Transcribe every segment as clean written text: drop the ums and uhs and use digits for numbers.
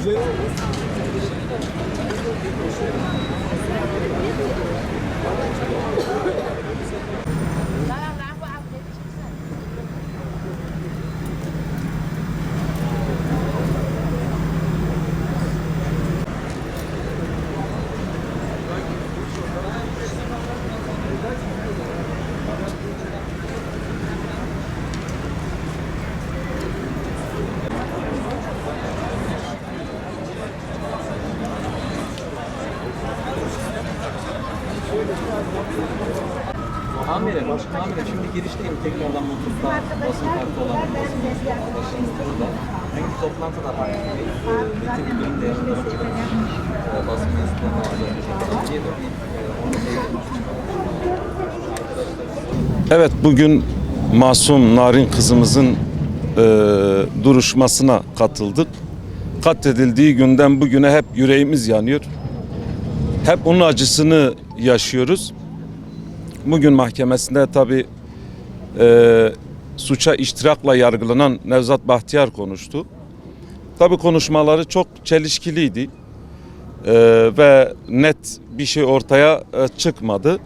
Amirim, şimdi girişteyim tekrardan mutlusta basın kartı olan basın arkadaşlarımızla da hangi toplantılar var? Bütün bölümde yapılan basın mensuplarına Evet, bugün masum Narin kızımızın duruşmasına katıldık. Katledildiği günden bugüne hep yüreğimiz yanıyor. Hep onun acısını yaşıyoruz. Bugün mahkemesinde tabii suça iştirakla yargılanan Nevzat Bahtiyar konuştu. Tabii konuşmaları çok çelişkiliydi ve net bir şey ortaya çıkmadı.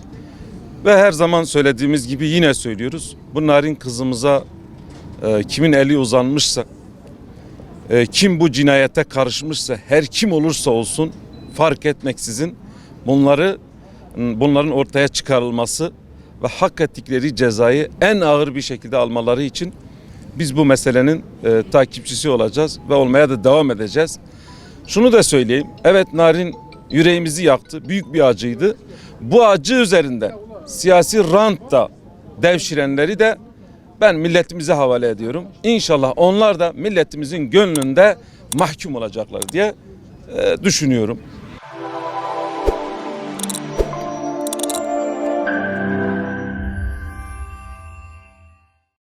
Ve her zaman söylediğimiz gibi yine söylüyoruz. Bu Narin kızımıza kimin eli uzanmışsa, kim bu cinayete karışmışsa, her kim olursa olsun fark etmeksizin bunların ortaya çıkarılması ve hak ettikleri cezayı en ağır bir şekilde almaları için biz bu meselenin takipçisi olacağız ve olmaya da devam edeceğiz. Şunu da söyleyeyim. Evet, Narin yüreğimizi yaktı. Büyük bir acıydı. Bu acı üzerinde siyasi rant da devşirenleri de ben milletimize havale ediyorum. İnşallah onlar da milletimizin gönlünde mahkum olacaklar diye düşünüyorum.